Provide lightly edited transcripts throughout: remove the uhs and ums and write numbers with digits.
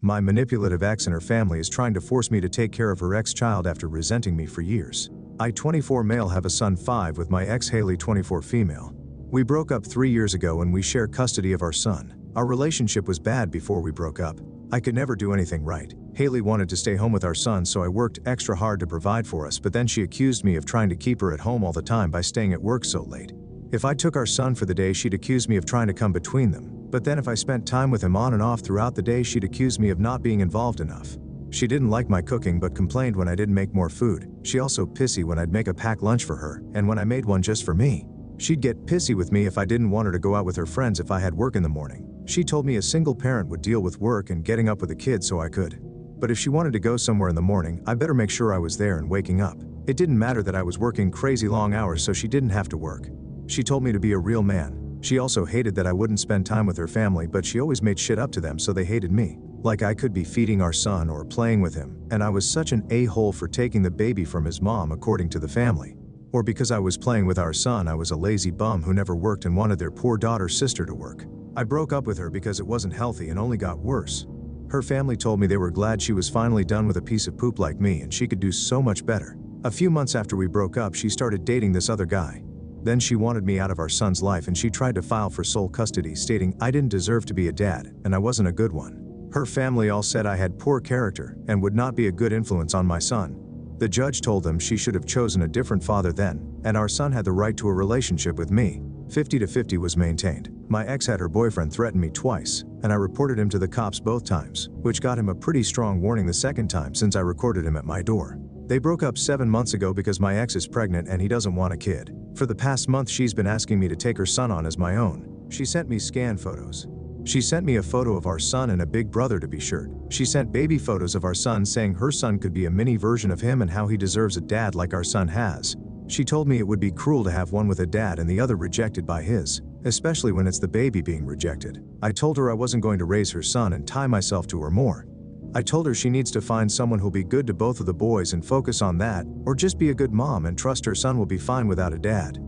My manipulative ex and her family is trying to force me to take care of her ex-child after resenting me for years. I, 24 male, have a son 5 with my ex Haley, 24 female. We broke up 3 years ago and we share custody of our son. Our relationship was bad before we broke up. I could never do anything right. Haley wanted to stay home with our son, so I worked extra hard to provide for us, but then she accused me of trying to keep her at home all the time by staying at work so late. If I took our son for the day, she'd accuse me of trying to come between them. But then if I spent time with him on and off throughout the day, she'd accuse me of not being involved enough. She didn't like my cooking but complained when I didn't make more food. She also pissy when I'd make a packed lunch for her, and when I made one just for me. She'd get pissy with me if I didn't want her to go out with her friends if I had work in the morning. She told me a single parent would deal with work and getting up with a kid so I could. But if she wanted to go somewhere in the morning, I better make sure I was there and waking up. It didn't matter that I was working crazy long hours so she didn't have to work. She told me to be a real man. She also hated that I wouldn't spend time with her family, but she always made shit up to them so they hated me. Like I could be feeding our son or playing with him, and I was such an a-hole for taking the baby from his mom according to the family. Or because I was playing with our son, I was a lazy bum who never worked and wanted their poor daughter-sister to work. I broke up with her because it wasn't healthy and only got worse. Her family told me they were glad she was finally done with a piece of poop like me and she could do so much better. A few months after we broke up, she started dating this other guy. Then she wanted me out of our son's life and she tried to file for sole custody, stating I didn't deserve to be a dad and I wasn't a good one. Her family all said I had poor character and would not be a good influence on my son. The judge told them she should have chosen a different father then, and our son had the right to a relationship with me. 50-50 was maintained. My ex had her boyfriend threaten me twice, and I reported him to the cops both times, which got him a pretty strong warning the second time since I recorded him at my door. They broke up 7 months ago because my ex is pregnant and he doesn't want a kid. For the past month she's been asking me to take her son on as my own. She sent me scan photos. She sent me a photo of our son and a big brother to be sure. She sent baby photos of our son saying her son could be a mini version of him and how he deserves a dad like our son has. She told me it would be cruel to have one with a dad and the other rejected by his, especially when it's the baby being rejected. I told her I wasn't going to raise her son and tie myself to her more. I told her she needs to find someone who'll be good to both of the boys and focus on that, or just be a good mom and trust her son will be fine without a dad.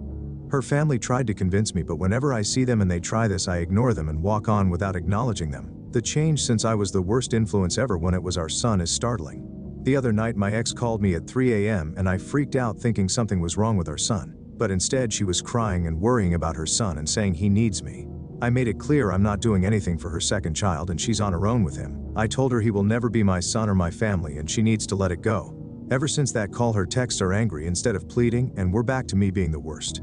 Her family tried to convince me, but whenever I see them and they try this, I ignore them and walk on without acknowledging them. The change since I was the worst influence ever when it was our son is startling. The other night my ex called me at 3 a.m. and I freaked out thinking something was wrong with our son. But instead she was crying and worrying about her son and saying he needs me. I made it clear I'm not doing anything for her second child and she's on her own with him. I told her he will never be my son or my family and she needs to let it go. Ever since that call her texts are angry instead of pleading, and we're back to me being the worst.